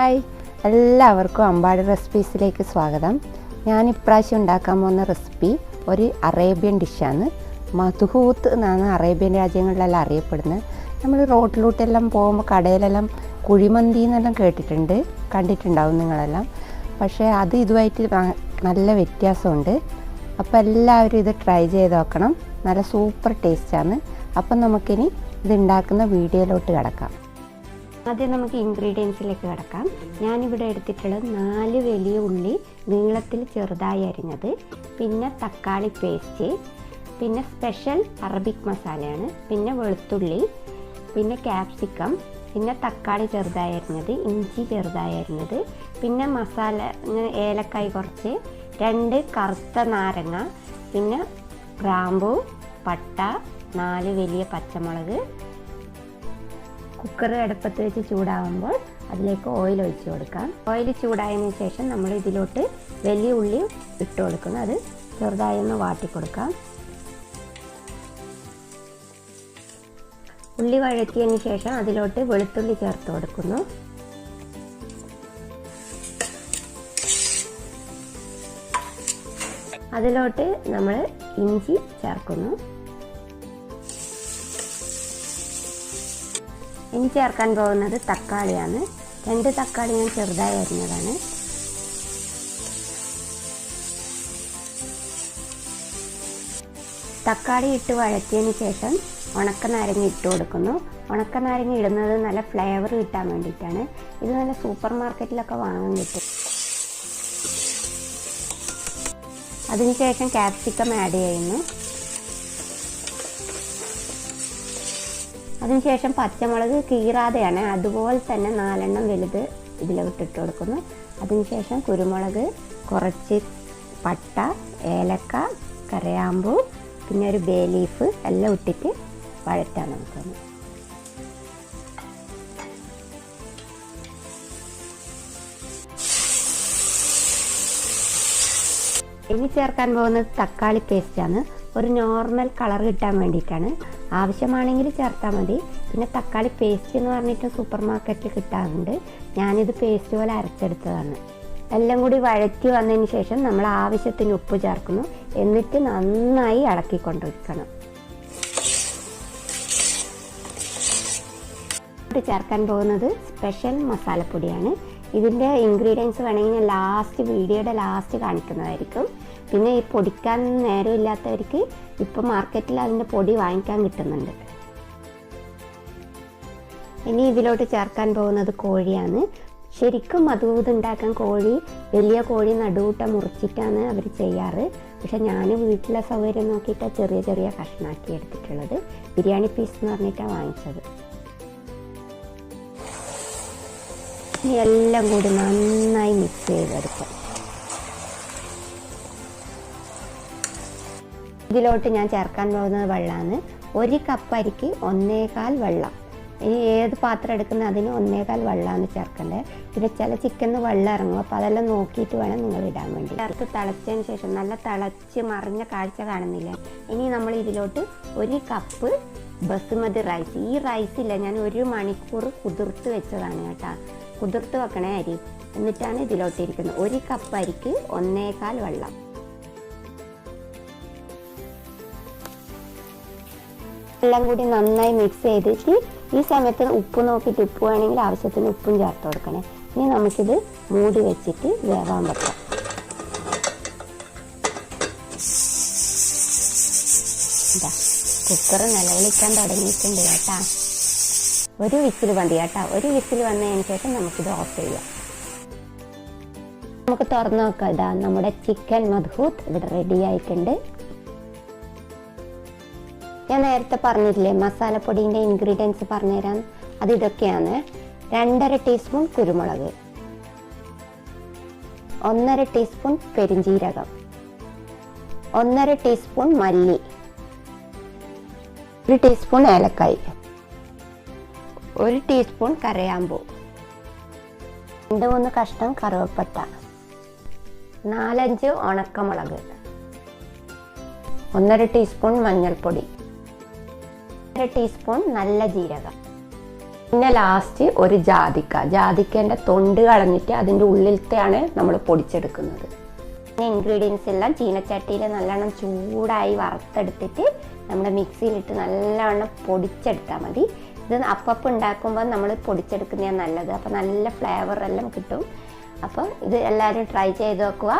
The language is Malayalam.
ഹായ്, എല്ലാവർക്കും അമ്പാടി റെസിപ്പീസിലേക്ക് സ്വാഗതം. ഞാൻ ഇപ്രാവശ്യം ഉണ്ടാക്കാൻ പോകുന്ന റെസിപ്പി ഒരു അറേബ്യൻ ഡിഷാണ്. മധുഹൂത്ത് എന്നാണ് അറേബ്യൻ രാജ്യങ്ങളിലെല്ലാം അറിയപ്പെടുന്നത്. നമ്മൾ റോഡിലോട്ടെല്ലാം പോകുമ്പോൾ കടയിലെല്ലാം കുഴിമന്തി എന്നെല്ലാം കണ്ടിട്ടുണ്ടാവും നിങ്ങളെല്ലാം. പക്ഷേ അത് ഇതുമായിട്ട് നല്ല വ്യത്യാസമുണ്ട്. അപ്പോൾ എല്ലാവരും ഇത് ട്രൈ ചെയ്ത് നോക്കണം. നല്ല സൂപ്പർ ടേസ്റ്റാണ്. അപ്പം നമുക്കിനി ഇതുണ്ടാക്കുന്ന വീഡിയോയിലോട്ട് കിടക്കാം. ആദ്യം നമുക്ക് ഇൻഗ്രീഡിയൻസിലേക്ക് കിടക്കാം. ഞാനിവിടെ എടുത്തിട്ടുള്ളത് 4 വലിയ ഉള്ളി നീളത്തിൽ ചെറുതായി അരിഞ്ഞത്, പിന്നെ തക്കാളി പേസ്റ്റ്, പിന്നെ സ്പെഷ്യൽ അറബിക് മസാലയാണ്, പിന്നെ വെളുത്തുള്ളി, പിന്നെ ക്യാപ്സിക്കം, പിന്നെ തക്കാളി ചെറുതായി അരിഞ്ഞത്, ഇഞ്ചി ചെറുതായി അരിഞ്ഞത്, പിന്നെ മസാല ഏലക്കായ് കുറച്ച്, 2 കറുത്ത നാരങ്ങ, പിന്നെ ഗ്രാമ്പൂ, പട്ട, 4 വലിയ പച്ചമുളക്. കുക്കർ അടുപ്പത്ത് വെച്ച് ചൂടാകുമ്പോൾ അതിലേക്ക് ഓയിൽ ഒഴിച്ച് കൊടുക്കാം. ഓയിൽ ചൂടായതിനു ശേഷം നമ്മൾ ഇതിലോട്ട് വലിയ ഉള്ളി ഇട്ട് കൊടുക്കുന്നു. അത് ചെറുതായി ഒന്ന് വാട്ടി കൊടുക്കാം. ഉള്ളി വഴറ്റിയതിന് ശേഷം അതിലോട്ട് വെളുത്തുള്ളി ചേർത്ത് കൊടുക്കുന്നു. അതിലോട്ട് നമ്മൾ ഇഞ്ചി ചേർക്കുന്നു. ഇനി ചേർക്കാൻ പോകുന്നത് തക്കാളിയാണ്. 2 തക്കാളി ഞാൻ ചെറുതായി അരിഞ്ഞതാണ്. തക്കാളി ഇട്ട് വഴറ്റിയതിന് ശേഷം ഉണക്കനാരങ്ങ ഇട്ട് കൊടുക്കുന്നു. ഉണക്കനാരങ്ങ ഇടുന്നത് നല്ല ഫ്ലേവർ കിട്ടാൻ വേണ്ടിയിട്ടാണ്. ഇത് നല്ല സൂപ്പർ മാർക്കറ്റിലൊക്കെ വാങ്ങാൻ കിട്ടും. അതിനുശേഷം ക്യാപ്സിക്കം ആഡ് ചെയ്യുന്നു. അതിനുശേഷം പച്ചമുളക് കീറാതെയാണ്, അതുപോലെ തന്നെ 4 എണ്ണം വലുത് ഇതിലോട്ടിട്ട് കൊടുക്കുന്നു. അതിനുശേഷം കുരുമുളക്, കുറച്ച് പട്ട, ഏലക്ക, കരയാമ്പൂ, പിന്നെ ഒരു ബേ ലീഫ് എല്ലാം ഇട്ടിട്ട് വഴറ്റാൻ നോക്കുന്നു. ഇനി ചേർക്കാൻ പോകുന്നത് തക്കാളി പേസ്റ്റാണ്. ഒരു നോർമൽ കളർ കിട്ടാൻ വേണ്ടിയിട്ടാണ്. ആവശ്യമാണെങ്കിൽ ചേർത്താൽ മതി. പിന്നെ തക്കാളി പേസ്റ്റ് എന്ന് പറഞ്ഞിട്ട് സൂപ്പർ മാർക്കറ്റിൽ കിട്ടാറുണ്ട്. ഞാനിത് പേസ്റ്റ് പോലെ അരച്ചെടുത്തതാണ്. എല്ലാം കൂടി വഴറ്റി വന്നതിന് ശേഷം നമ്മൾ ആവശ്യത്തിന് ഉപ്പ് ചേർക്കുന്നു. എന്നിട്ട് നന്നായി ഇളക്കിക്കൊണ്ടിരിക്കണം. ചേർക്കാൻ പോകുന്നത് സ്പെഷ്യൽ മസാലപ്പൊടിയാണ്. ഇതിൻ്റെ ഇൻഗ്രീഡിയൻസ് വേണമെങ്കിൽ ഞാൻ വീഡിയോയുടെ ലാസ്റ്റ് കാണിക്കുന്നതായിരിക്കും. പിന്നെ ഈ പൊടിക്കാൻ നേരമില്ലാത്തവർക്ക് ഇപ്പോൾ മാർക്കറ്റിൽ അതിൻ്റെ പൊടി വാങ്ങിക്കാൻ കിട്ടുന്നുണ്ട്. ഇനി ഇതിലോട്ട് ചേർക്കാൻ പോകുന്നത് കോഴിയാണ്. ശരിക്കും മധൂത്ത് ഉണ്ടാക്കാൻ വലിയ കോഴി നടുവിട്ട മുറിച്ചിട്ടാണ് അവർ ചെയ്യാറ്. പക്ഷെ ഞാൻ വീട്ടിലെ സൗകര്യം നോക്കിയിട്ടാണ് ചെറിയ ചെറിയ കഷ്ണാക്കി എടുത്തിട്ടുള്ളത്. ബിരിയാണി പീസ് എന്ന് പറഞ്ഞിട്ടാണ് വാങ്ങിച്ചത്. ഇനി എല്ലാം കൂടി നന്നായി മിക്സ് ചെയ്തെടുക്കാം. ഇതിലോട്ട് ഞാൻ ചേർക്കാൻ പോകുന്നത് വെള്ളമാണ്. 1 കപ്പ് അരിക്ക് 1.25 വെള്ളം. ഇനി ഏത് പാത്രം എടുക്കുന്നത് അതിന് 1.25 വെള്ളമാണ് ചേർക്കേണ്ടത്. പിന്നെ ചില ചിക്കനിൽ വെള്ളം ഇറങ്ങും, അപ്പോൾ അതെല്ലാം നോക്കിയിട്ട് വേണം നിങ്ങൾ ഇടാൻ വേണ്ടി. ചേർത്ത് തിളച്ചതിന് ശേഷം നല്ല തിളച്ച് മറിഞ്ഞ കാഴ്ച കാണുന്നില്ല. ഇനി നമ്മൾ ഇതിലോട്ട് 1 കപ്പ് ബസുമതി റൈസ്. ഈ റൈസില്ല, ഞാൻ 1 മണിക്കൂർ കുതിർത്ത് വെച്ചതാണ് കേട്ടോ. കുതിർത്ത് വെക്കണേ അരി. എന്നിട്ടാണ് ഇതിലോട്ടിരിക്കുന്നത്. 1 കപ്പ് അരിക്ക് 1.25 വെള്ളം. എല്ലാം കൂടി നന്നായി മിക്സ് ചെയ്തിട്ട് ഈ സമയത്ത് ഉപ്പ് നോക്കിയിട്ട് ഉപ്പ് വേണമെങ്കിൽ ആവശ്യത്തിന് ഉപ്പും ചേർത്ത് കൊടുക്കണേ. ഇനി നമുക്കിത് മൂടി വെച്ചിട്ട് വേവാൻ വെക്കാം. കുക്കർ നിലവിളിക്കാൻ തുടങ്ങിയിട്ടുണ്ട് കേട്ടാ. 1 വിസിൽ മതി കേട്ടോ. 1 വിസിൽ വന്നതിന് ശേഷം നമുക്കിത് ഓഫ് ചെയ്യാം. നമുക്ക് തുറന്നു നോക്കാം. ഇതാ നമ്മുടെ ചിക്കൻ മധൂത്ത് ഇവിടെ റെഡി ആയിട്ടുണ്ട്. ഞാൻ നേരത്തെ പറഞ്ഞില്ലേ മസാലപ്പൊടീൻ്റെ ഇൻഗ്രീഡിയൻസ് പറഞ്ഞുതരാൻ. അത് ഇതൊക്കെയാണ്: 2.5 ടീസ്പൂൺ കുരുമുളക്, 1.5 ടീസ്പൂൺ പെരിഞ്ജീരകം, 1.5 ടീസ്പൂൺ മല്ലി, 1 ടീസ്പൂൺ ഏലക്കായ്, 1 ടീസ്പൂൺ കരയാമ്പൂ, 2-3 കഷ്ണം കറുവപ്പട്ട, 4-5 ഉണക്കമുളക്, 1.5 ടീസ്പൂൺ മഞ്ഞൾപ്പൊടി, 1 ടീസ്പൂൺ നല്ല ജീരകം, പിന്നെ ലാസ്റ്റ് ഒരു ജാതിക്കേൻ്റെ തൊണ്ട് കളഞ്ഞിട്ട് അതിൻ്റെ ഉള്ളിലത്തെയാണ് നമ്മൾ പൊടിച്ചെടുക്കുന്നത്. പിന്നെ ഇൻഗ്രീഡിയൻസ് എല്ലാം ചീനച്ചട്ടിയിൽ നല്ലോണം ചൂടായി വറുത്തെടുത്തിട്ട് നമ്മുടെ മിക്സിയിലിട്ട് നല്ലവണ്ണം പൊടിച്ചെടുത്താൽ മതി. ഇത് അപ്പം ഉണ്ടാക്കുമ്പോൾ നമ്മൾ പൊടിച്ചെടുക്കുന്നതാണ് നല്ലത്. അപ്പോൾ നല്ല ഫ്ലേവർ എല്ലാം കിട്ടും. അപ്പോൾ ഇത് എല്ലാവരും ട്രൈ ചെയ്ത് നോക്കുക.